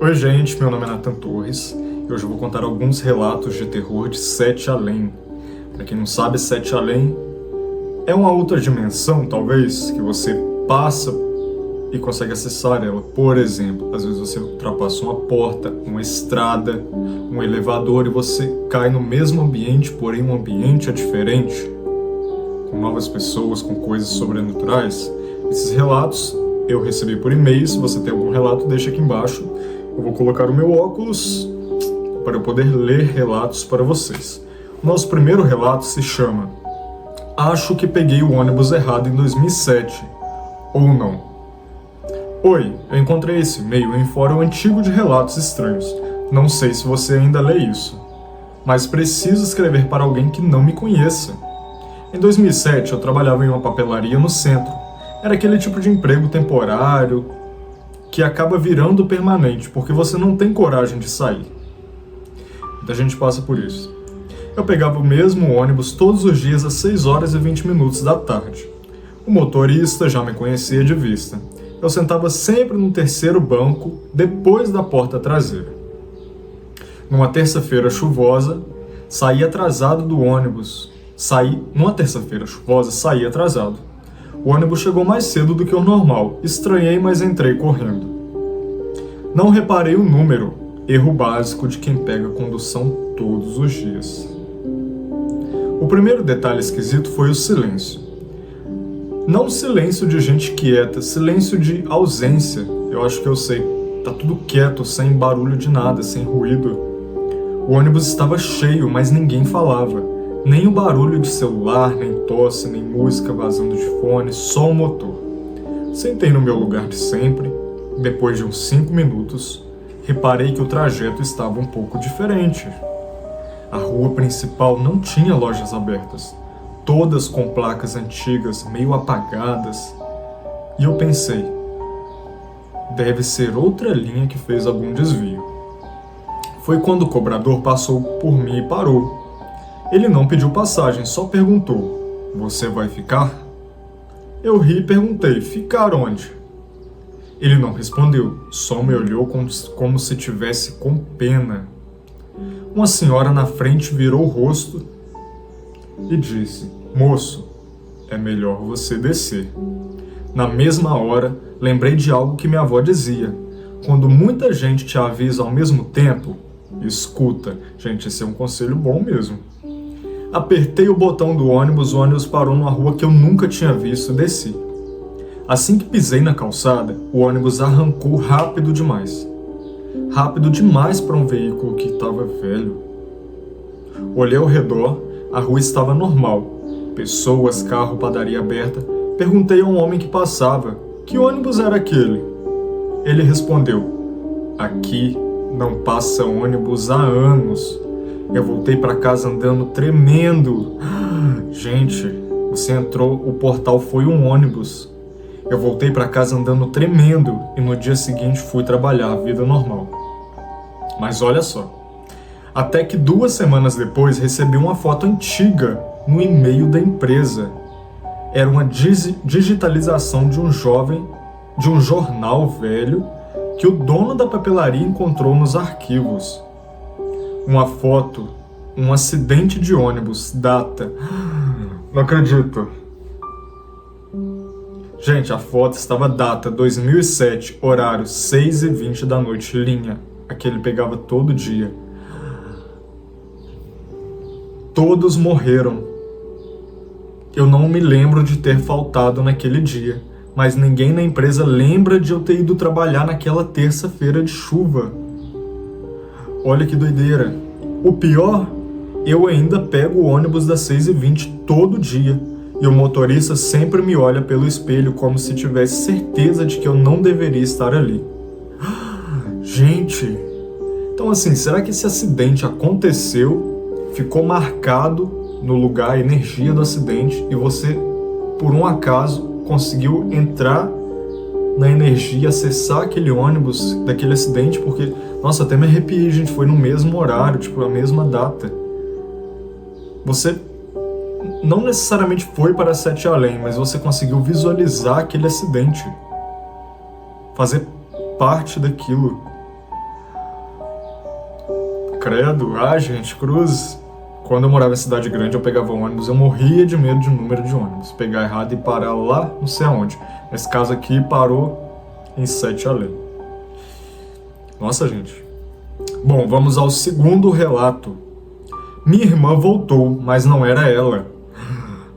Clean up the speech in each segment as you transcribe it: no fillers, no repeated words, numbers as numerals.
Oi gente, meu nome é Nathan Torres e hoje eu vou contar alguns relatos de terror de Sete Além. Para quem não sabe, Sete Além é uma outra dimensão, talvez, que você passa e consegue acessar ela. Por exemplo, às vezes você ultrapassa uma porta, uma estrada, um elevador e você cai no mesmo ambiente, porém um ambiente é diferente, com novas pessoas, com coisas sobrenaturais. Esses relatos eu recebi por e-mail. Se você tem algum relato, deixa aqui embaixo. Eu vou colocar o meu óculos para eu poder ler relatos para vocês. O nosso primeiro relato se chama Acho que peguei o ônibus errado em 2007. Ou não. Oi, eu encontrei esse e-mail em fórum antigo de relatos estranhos. Não sei se você ainda lê isso, mas preciso escrever para alguém que não me conheça. Em 2007 eu trabalhava em uma papelaria no centro. Era aquele tipo de emprego temporário que acaba virando permanente, porque você não tem coragem de sair. Muita gente passa por isso. Eu pegava o mesmo ônibus todos os dias às 6 horas e 20 minutos da tarde. O motorista já me conhecia de vista. Eu sentava sempre no terceiro banco, depois da porta traseira. Numa terça-feira chuvosa, saí atrasado do ônibus. Numa terça-feira chuvosa, saí atrasado. O ônibus chegou mais cedo do que o normal. Estranhei, mas entrei correndo. Não reparei o número, erro básico de quem pega condução todos os dias. O primeiro detalhe esquisito foi o silêncio. Não silêncio de gente quieta, silêncio de ausência. Eu acho que eu sei. Tá tudo quieto, sem barulho de nada, sem ruído. O ônibus estava cheio, mas ninguém falava. Nem o barulho de celular, nem tosse, nem música vazando de fone, só o motor. Sentei no meu lugar de sempre. Depois de uns 5 minutos, reparei que o trajeto estava um pouco diferente. A rua principal não tinha lojas abertas, todas com placas antigas, meio apagadas. E eu pensei, deve ser outra linha que fez algum desvio. Foi quando o cobrador passou por mim e parou. Ele não pediu passagem, só perguntou, você vai ficar? Eu ri e perguntei, ficar onde? Ele não respondeu, só me olhou como se tivesse com pena. Uma senhora na frente virou o rosto e disse, moço, é melhor você descer. Na mesma hora, lembrei de algo que minha avó dizia, quando muita gente te avisa ao mesmo tempo, escuta. Gente, esse é um conselho bom mesmo. Apertei o botão do ônibus, o ônibus parou numa rua que eu nunca tinha visto e desci. Assim que pisei na calçada, o ônibus arrancou rápido demais. Rápido demais para um veículo que estava velho. Olhei ao redor, a rua estava normal. Pessoas, carro, padaria aberta. Perguntei a um homem que passava, que ônibus era aquele? Ele respondeu, aqui não passa ônibus há anos. Eu voltei para casa andando tremendo. Gente, você entrou, o portal foi um ônibus. Eu voltei para casa andando tremendo e no dia seguinte fui trabalhar, vida normal. Mas olha só, até que 2 semanas depois recebi uma foto antiga no e-mail da empresa. Era uma digitalização de um jornal velho que o dono da papelaria encontrou nos arquivos. Uma foto, um acidente de ônibus, data. Não acredito. Gente, a foto estava data 2007, horário 6h20 da noite, linha. Aquele pegava todo dia. Todos morreram. Eu não me lembro de ter faltado naquele dia, mas ninguém na empresa lembra de eu ter ido trabalhar naquela terça-feira de chuva. Olha que doideira. O pior, eu ainda pego o ônibus das 6h20 todo dia. E o motorista sempre me olha pelo espelho como se tivesse certeza de que eu não deveria estar ali. Gente, então assim, será que esse acidente aconteceu, ficou marcado no lugar a energia do acidente e você, por um acaso, conseguiu entrar na energia, acessar aquele ônibus daquele acidente? Porque, nossa, até me arrepiei, gente, foi no mesmo horário, tipo, a mesma data. Você não necessariamente foi para Sete Além, mas você conseguiu visualizar aquele acidente, fazer parte daquilo. credo, gente, cruz. Quando eu morava em cidade grande, eu pegava ônibus, eu morria de medo de número de ônibus. Pegar errado e parar lá, não sei aonde. Esse caso aqui parou em Sete Além. Nossa, gente. Bom, vamos ao segundo relato. Minha irmã voltou, mas não era ela.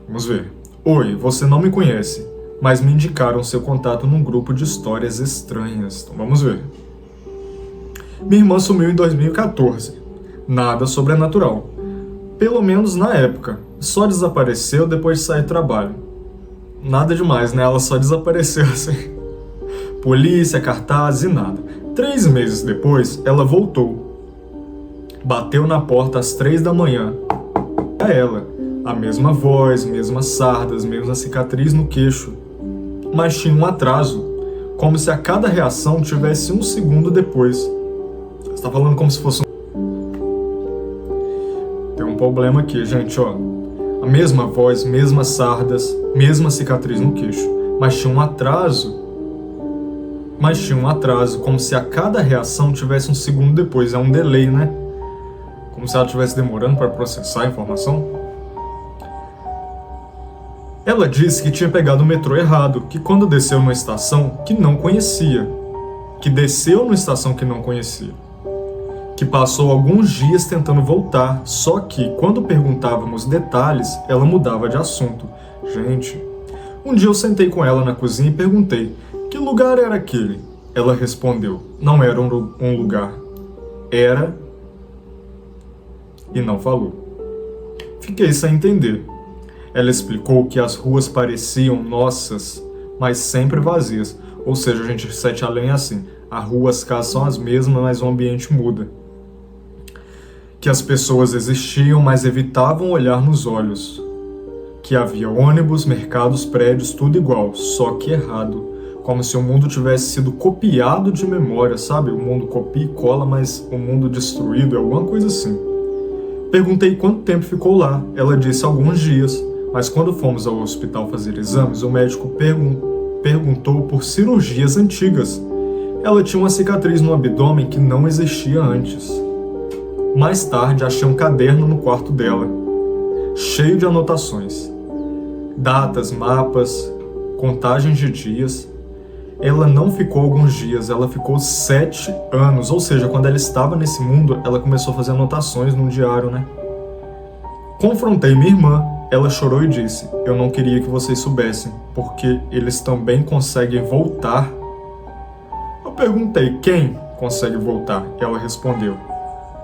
Vamos ver. Oi, você não me conhece, mas me indicaram seu contato num grupo de histórias estranhas. Então vamos ver. Minha irmã sumiu em 2014. Nada sobrenatural. Pelo menos na época. Só desapareceu depois de sair do trabalho. Nada demais, né? Ela só desapareceu assim. Polícia, cartaz e nada. 3 meses depois, ela voltou. Bateu na porta às 3 da manhã. É ela. A mesma voz, mesmas sardas, mesma cicatriz no queixo. Mas tinha um atraso. Como se a cada reação tivesse 1 segundo depois. Você está falando como se fosse Tem um problema aqui, gente, ó. A mesma voz, mesmas sardas, mesma cicatriz no queixo. Mas tinha um atraso, como se a cada reação tivesse 1 segundo depois. É um delay, né? Como se ela estivesse demorando para processar a informação. Ela disse que tinha pegado o metrô errado, que quando desceu numa estação que não conhecia. Que passou alguns dias tentando voltar, só que quando perguntávamos detalhes, ela mudava de assunto. Gente, um dia eu sentei com ela na cozinha e perguntei, que lugar era aquele? Ela respondeu, não era um lugar, era... e não falou. Fiquei sem entender. Ela explicou que as ruas pareciam nossas, mas sempre vazias. Ou seja, a gente, Sete Além é assim, a rua, as casas são as mesmas, mas o ambiente muda. Que as pessoas existiam, mas evitavam olhar nos olhos. Que havia ônibus, mercados, prédios, tudo igual, só que errado. Como se o mundo tivesse sido copiado de memória, sabe? O mundo copia e cola, mas o mundo destruído, é alguma coisa assim. Perguntei quanto tempo ficou lá. Ela disse alguns dias, mas quando fomos ao hospital fazer exames, o médico perguntou por cirurgias antigas. Ela tinha uma cicatriz no abdômen que não existia antes. Mais tarde, achei um caderno no quarto dela, cheio de anotações. Datas, mapas, contagens de dias. Ela não ficou alguns dias, ela ficou 7 anos. Ou seja, quando ela estava nesse mundo, ela começou a fazer anotações num diário, né? Confrontei minha irmã. Ela chorou e disse, eu não queria que vocês soubessem, porque eles também conseguem voltar. Eu perguntei, quem consegue voltar? Ela respondeu,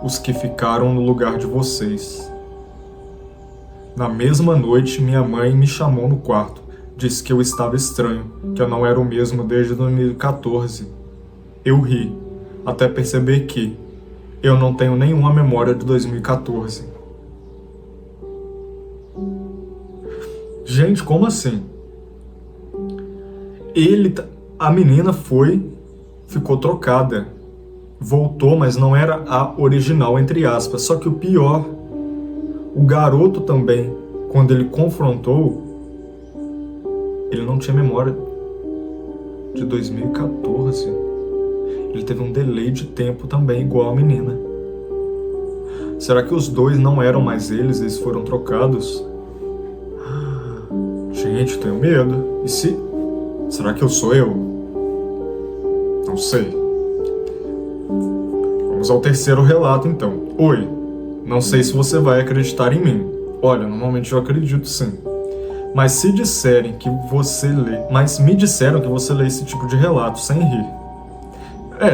os que ficaram no lugar de vocês. Na mesma noite, minha mãe me chamou no quarto. Disse que eu estava estranho, que eu não era o mesmo desde 2014. Eu ri, até perceber que eu não tenho nenhuma memória de 2014. Gente, como assim? A menina ficou trocada. Voltou, mas não era a original, entre aspas. Só que o pior, o garoto também, quando ele confrontou, ele não tinha memória de 2014. Ele teve um delay de tempo também, igual a menina. Será que os dois não eram mais eles foram trocados? Gente, tenho medo. E se... Será que eu sou eu? Não sei. Vamos ao terceiro relato, então. Oi, não sei se você vai acreditar em mim. Olha, normalmente eu acredito sim. Mas me disseram que você lê esse tipo de relato sem rir.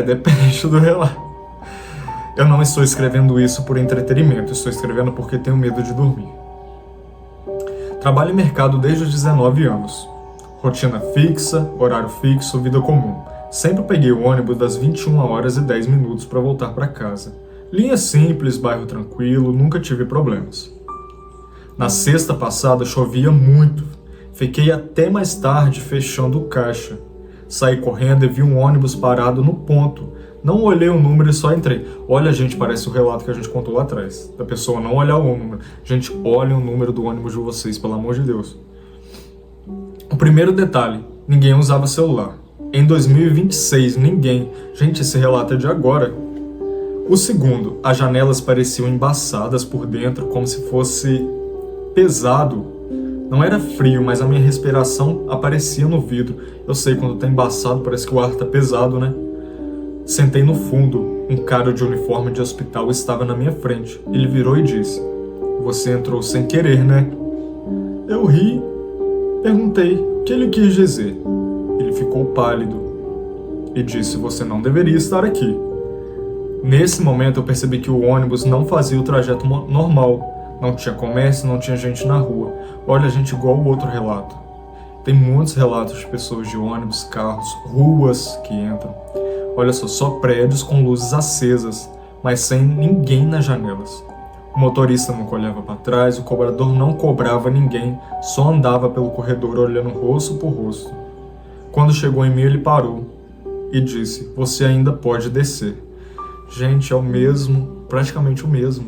Depende do relato. Eu não estou escrevendo isso por entretenimento, estou escrevendo porque tenho medo de dormir. Trabalho em mercado desde os 19 anos. Rotina fixa, horário fixo, vida comum. Sempre peguei o ônibus das 21h10 para voltar para casa. Linha simples, bairro tranquilo, nunca tive problemas. Na sexta passada chovia muito. Fiquei até mais tarde fechando o caixa. Saí correndo e vi um ônibus parado no ponto. Não olhei o número e só entrei. Olha, gente, parece o relato que a gente contou lá atrás. Da pessoa não olhar o número. Gente, olhem o número do ônibus de vocês, pelo amor de Deus. O primeiro detalhe, ninguém usava celular. Em 2026, ninguém. Gente, esse relato é de agora. O segundo, as janelas pareciam embaçadas por dentro, como se fosse pesado. Não era frio, mas a minha respiração aparecia no vidro. Eu sei, quando tá embaçado, parece que o ar tá pesado, né? Sentei no fundo. Um cara de uniforme de hospital estava na minha frente. Ele virou e disse: "Você entrou sem querer, né?" Eu ri. Perguntei o que ele quis dizer. Ele ficou pálido e disse: "Você não deveria estar aqui." Nesse momento eu percebi que o ônibus não fazia o trajeto normal. Não tinha comércio, não tinha gente na rua. Olha, gente, igual o outro relato. Tem muitos relatos de pessoas de ônibus, carros, ruas que entram. Olha só prédios com luzes acesas, mas sem ninguém nas janelas. O motorista nunca olhava para trás, o cobrador não cobrava ninguém, só andava pelo corredor olhando rosto por rosto. Quando chegou em mim, ele parou e disse: "Você ainda pode descer." Gente, é o mesmo, praticamente o mesmo.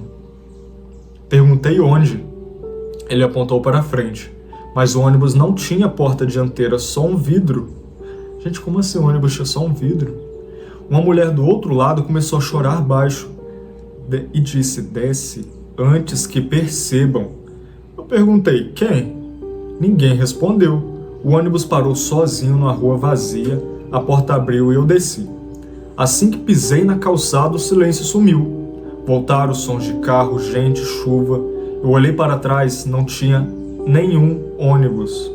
Perguntei onde. Ele apontou para a frente, mas o ônibus não tinha porta dianteira, só um vidro. Gente, como assim o ônibus tinha só um vidro? Uma mulher do outro lado começou a chorar baixo e disse: "Desce antes que percebam." Eu perguntei: "Quem?" Ninguém respondeu. O ônibus parou sozinho na rua vazia, a porta abriu e eu desci. Assim que pisei na calçada, o silêncio sumiu. Voltaram os sons de carro, gente, chuva. Eu olhei para trás, não tinha nenhum ônibus.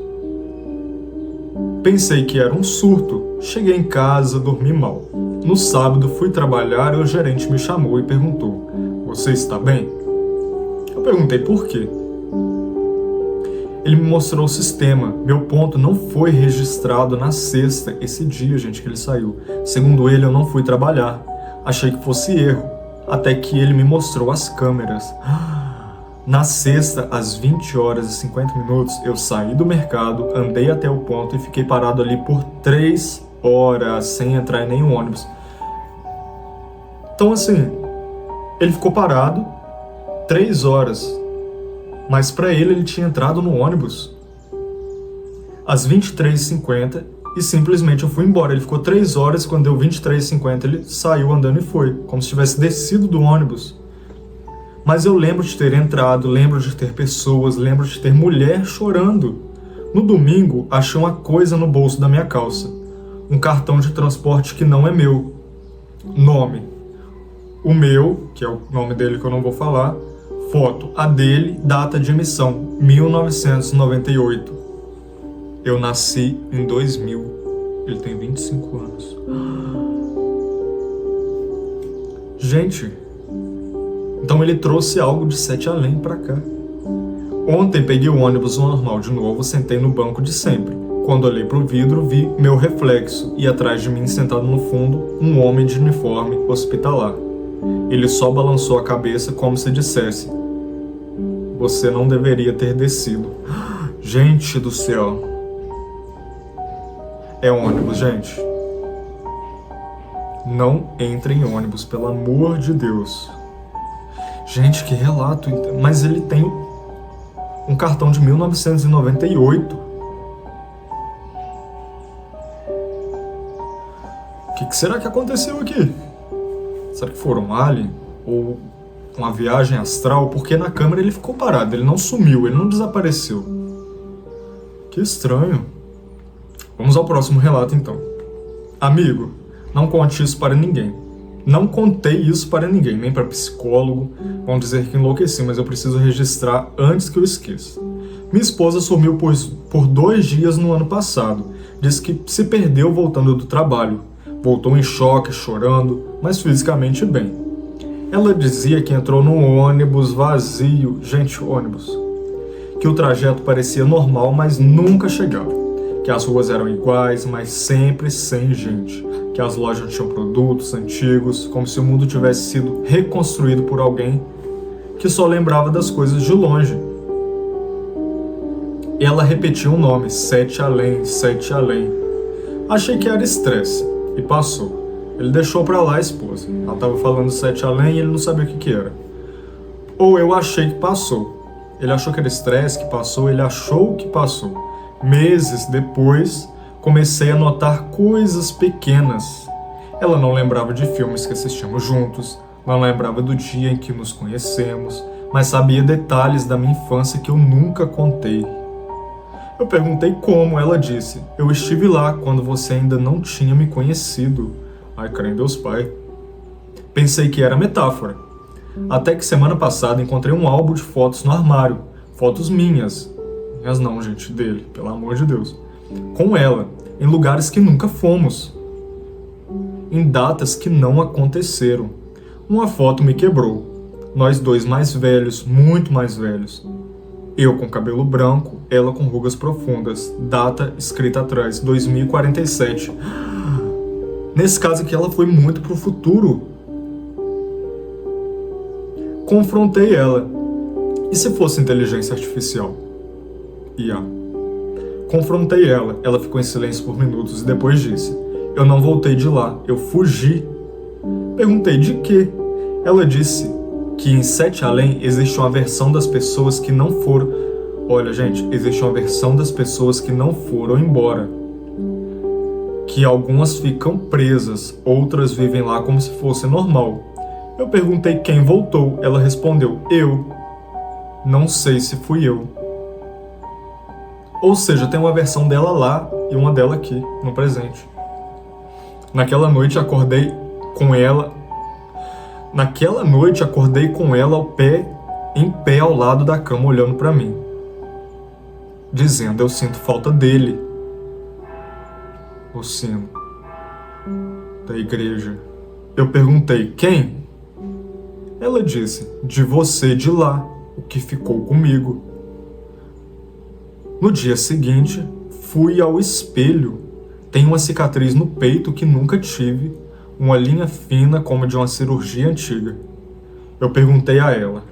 Pensei que era um surto. Cheguei em casa, dormi mal. No sábado fui trabalhar e o gerente me chamou e perguntou: "Você está bem?" Eu perguntei por quê. Ele me mostrou o sistema. Meu ponto não foi registrado na sexta, esse dia, gente, que ele saiu. Segundo ele, eu não fui trabalhar. Achei que fosse erro. Até que ele me mostrou as câmeras. Na sexta, às 20h50, eu saí do mercado, andei até o ponto e fiquei parado ali por 3 horas, sem entrar em nenhum ônibus. Então assim, ele ficou parado 3 horas, mas para ele tinha entrado no ônibus às 23h50 e simplesmente eu fui embora. Ele ficou 3 horas, quando deu 23h50 ele saiu andando e foi, como se tivesse descido do ônibus. Mas eu lembro de ter entrado, lembro de ter pessoas, lembro de ter mulher chorando. No domingo, achei uma coisa no bolso da minha calça. Um cartão de transporte que não é meu. Nome: o meu, que é o nome dele que eu não vou falar. Foto: a dele, data de emissão: 1998. Eu nasci em 2000. Ele tem 25 anos. Gente, então ele trouxe algo de Sete Além pra cá. Ontem peguei o ônibus normal de novo, sentei no banco de sempre. Quando olhei pro vidro, vi meu reflexo e atrás de mim, sentado no fundo, um homem de uniforme hospitalar. Ele só balançou a cabeça como se dissesse: "Você não deveria ter descido." Gente do céu. É ônibus, gente. Não entre em ônibus, pelo amor de Deus. Gente, que relato. Mas ele tem um cartão de 1998. O que será que aconteceu aqui? Será que foram um alien? Ou uma viagem astral? Porque na câmera ele ficou parado, ele não sumiu, ele não desapareceu. Que estranho. Vamos ao próximo relato, então. Amigo, não conte isso para ninguém. Não contei isso para ninguém, nem para psicólogo. Vão dizer que enlouqueci, mas eu preciso registrar antes que eu esqueça. Minha esposa sumiu por 2 dias no ano passado. Disse que se perdeu voltando do trabalho. Voltou em choque, chorando, mas fisicamente bem. Ela dizia que entrou num ônibus vazio. Gente, ônibus. Que o trajeto parecia normal, mas nunca chegava. Que as ruas eram iguais, mas sempre sem gente. Que as lojas tinham produtos antigos, como se o mundo tivesse sido reconstruído por alguém que só lembrava das coisas de longe. Ela repetia o nome: Sete Além, Sete Além. Achei que era estresse e passou. Ele deixou pra lá a esposa. Ela estava falando Sete Além e ele não sabia o que era. Ou eu achei que passou. Ele achou que era estresse, que passou, ele achou que passou. Meses depois, comecei a notar coisas pequenas. Ela não lembrava de filmes que assistimos juntos, Não lembrava do dia em que nos conhecemos, mas sabia detalhes da minha infância que eu nunca contei. Eu perguntei como, ela disse: eu estive lá quando você ainda não tinha me conhecido. Ai, crê em Deus Pai. Pensei que era metáfora. Até que semana passada encontrei um álbum de fotos no armário. Fotos minhas. Minhas não, gente, dele, pelo amor de Deus. Com ela, em lugares que nunca fomos. Em datas que não aconteceram. Uma foto me quebrou. Nós dois mais velhos, muito mais velhos. Eu com cabelo branco, ela com rugas profundas. Data escrita atrás, 2047. Nesse caso aqui, ela foi muito pro futuro. Confrontei ela. E se fosse inteligência artificial? IA. Confrontei ela. Ela ficou em silêncio por minutos e depois disse: eu não voltei de lá, eu fugi. Perguntei de quê? Ela disse que em Sete Além existe uma versão das pessoas que não foram... Olha, gente, existe uma versão das pessoas que não foram embora. Que algumas ficam presas, outras vivem lá como se fosse normal. Eu perguntei quem voltou. Ela respondeu: eu. Não sei se fui eu. Ou seja, tem uma versão dela lá e uma dela aqui, no presente. Naquela noite acordei com ela em pé ao lado da cama, olhando para mim, dizendo: eu sinto falta dele. O sino da igreja. Eu perguntei: quem? Ela disse: de você de lá, o que ficou comigo. No dia seguinte, fui ao espelho. Tenho uma cicatriz no peito que nunca tive, uma linha fina como de uma cirurgia antiga. Eu perguntei a ela.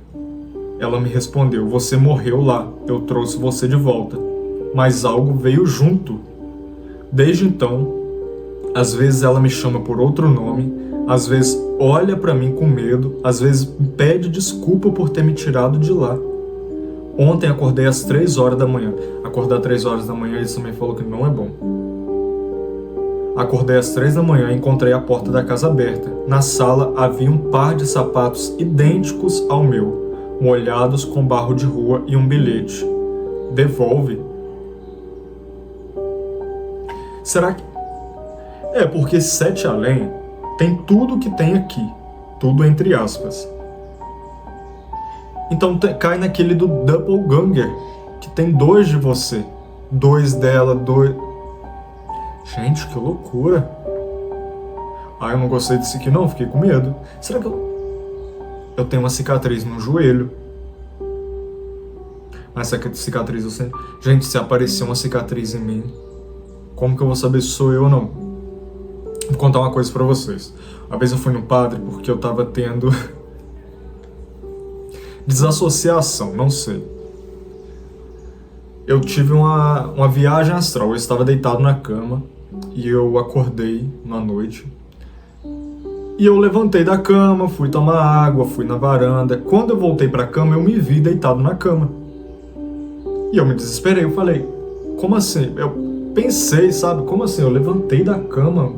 Ela me respondeu: você morreu lá, eu trouxe você de volta. Mas algo veio junto. Desde então, às vezes ela me chama por outro nome, às vezes olha pra mim com medo, às vezes me pede desculpa por ter me tirado de lá. Ontem acordei às 3 horas da manhã. Acordar às 3 horas da manhã, ele também falou que não é bom. Acordei às 3 da manhã e encontrei a porta da casa aberta. Na sala havia um par de sapatos idênticos ao meu, molhados com barro de rua e um bilhete: devolve. Será que... É porque Sete Além tem tudo que tem aqui. Tudo entre aspas. Então cai naquele do Doppelganger, que tem 2 de você. 2 dela, 2... Gente, que loucura. Ah, eu não gostei disso aqui não, fiquei com medo. Será que eu tenho uma cicatriz no joelho? Mas essa cicatriz eu sei... Gente, se aparecer uma cicatriz em mim, como que eu vou saber se sou eu ou não? Vou contar uma coisa pra vocês. Uma vez eu fui no padre porque eu tava tendo... desassociação, não sei. Eu tive uma viagem astral. Eu estava deitado na cama e eu acordei na noite. E eu levantei da cama, fui tomar água, fui na varanda. Quando eu voltei pra cama, eu me vi deitado na cama. E eu me desesperei, eu falei: como assim? Eu pensei, sabe? Como assim? Eu levantei da cama,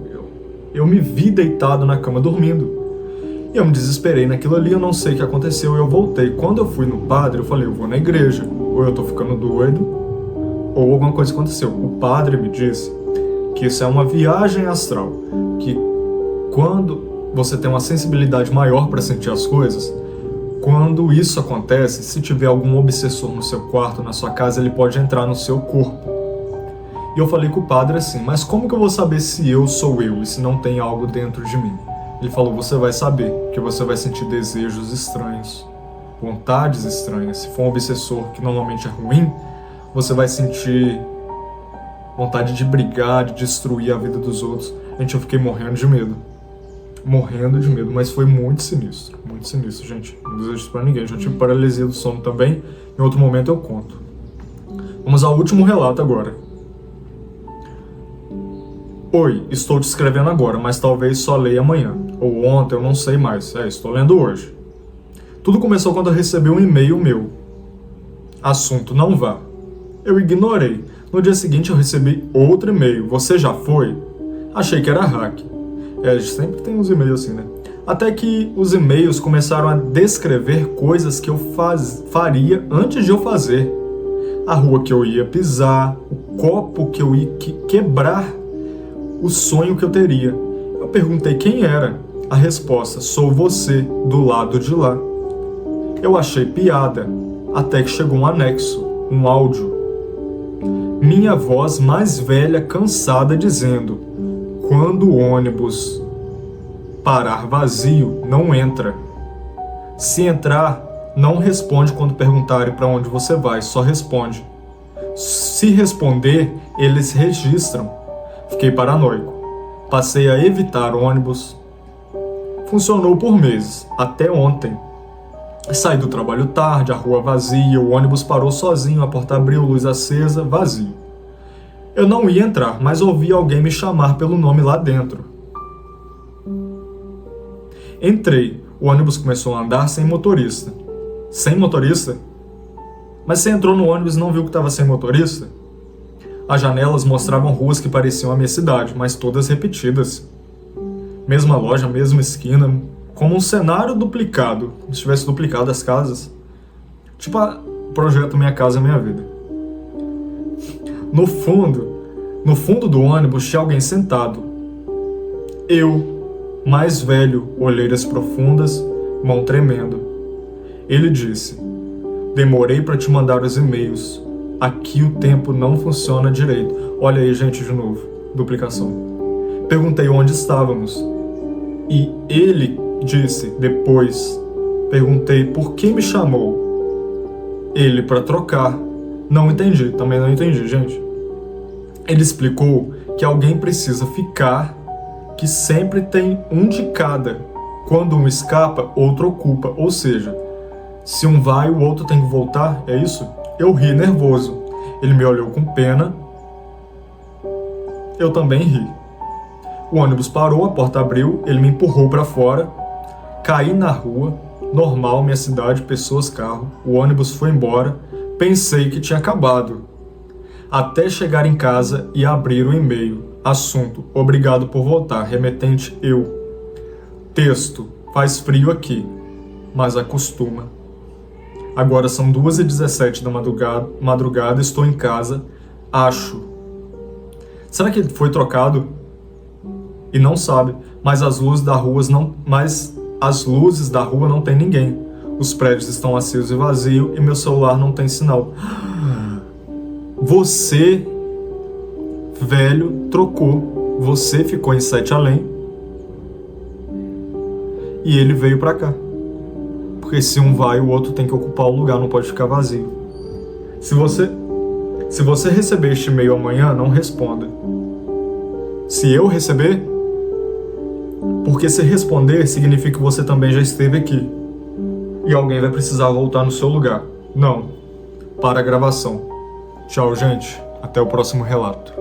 eu me vi deitado na cama dormindo. E eu me desesperei naquilo ali, eu não sei o que aconteceu, eu voltei. Quando eu fui no padre, eu falei: eu vou na igreja, ou eu tô ficando doido, ou alguma coisa aconteceu. O padre me disse que isso é uma viagem astral, que quando você tem uma sensibilidade maior para sentir as coisas, quando isso acontece, se tiver algum obsessor no seu quarto, na sua casa, ele pode entrar no seu corpo. E eu falei com o padre assim: mas como que eu vou saber se eu sou eu e se não tem algo dentro de mim? Ele falou: você vai saber, que você vai sentir desejos estranhos, vontades estranhas. Se for um obsessor, que normalmente é ruim, você vai sentir vontade de brigar, de destruir a vida dos outros. Gente, eu fiquei morrendo de medo, mas foi muito sinistro, gente. Não desejo isso pra ninguém. Eu já tive paralisia do sono também, em outro momento eu conto. Vamos ao último relato agora. Oi, estou te escrevendo agora, mas talvez só leia amanhã. Ou ontem, eu não sei mais. Estou lendo hoje. Tudo começou quando eu recebi um e-mail meu. Assunto: não vá. Eu ignorei. No dia seguinte eu recebi outro e-mail. Você já foi? Achei que era hack. Sempre tem uns e-mails assim, né? Até que os e-mails começaram a descrever coisas que eu faria antes de eu fazer. A rua que eu ia pisar, o copo que eu ia quebrar, o sonho que eu teria. Eu perguntei quem era. A resposta: sou você, do lado de lá. Eu achei piada, até que chegou um anexo, um áudio. Minha voz mais velha, cansada, dizendo: quando o ônibus parar vazio, não entra. Se entrar, não responde quando perguntarem para onde você vai, só responde. Se responder, eles registram. Fiquei paranoico. Passei a evitar ônibus. Funcionou por meses, até ontem. Saí do trabalho tarde, a rua vazia, o ônibus parou sozinho, a porta abriu, luz acesa, vazio. Eu não ia entrar, mas ouvi alguém me chamar pelo nome lá dentro. Entrei. O ônibus começou a andar sem motorista. Sem motorista? Mas você entrou no ônibus e não viu que estava sem motorista? As janelas mostravam ruas que pareciam a minha cidade, mas todas repetidas. Mesma loja, mesma esquina, como um cenário duplicado, como se tivesse duplicado as casas. Tipo o projeto Minha Casa Minha Vida. No fundo do ônibus tinha alguém sentado. Eu, mais velho, olheiras profundas, mão tremendo. Ele disse: demorei para te mandar os e-mails. Aqui o tempo não funciona direito. Olha aí, gente, de novo. Duplicação. Perguntei onde estávamos. E ele disse depois. Perguntei por que me chamou. Ele para trocar. Não entendi, também não entendi, gente. Ele explicou que alguém precisa ficar, que sempre tem um de cada. Quando um escapa, outro ocupa. Ou seja, se um vai, o outro tem que voltar, é isso? Eu ri nervoso. Ele me olhou com pena. Eu também ri. O ônibus parou, a porta abriu, ele me empurrou para fora. Caí na rua, normal, minha cidade, pessoas, carro. O ônibus foi embora. Pensei que tinha acabado. Até chegar em casa e abrir o e-mail. Assunto: obrigado por voltar. Remetente: eu. Texto: faz frio aqui, mas acostuma. Agora são 2h17 da madrugada, estou em casa, acho. Será que ele foi trocado? E não sabe, mas as luzes da rua não tem ninguém. Os prédios estão acesos e vazios e meu celular não tem sinal. Você, velho, trocou. Você ficou em Sete Além e ele veio pra cá. Porque se um vai, o outro tem que ocupar o lugar, não pode ficar vazio. Se você receber este e-mail amanhã, não responda. Se eu receber, porque se responder, significa que você também já esteve aqui. E alguém vai precisar voltar no seu lugar. Não. Para a gravação. Tchau, gente. Até o próximo relato.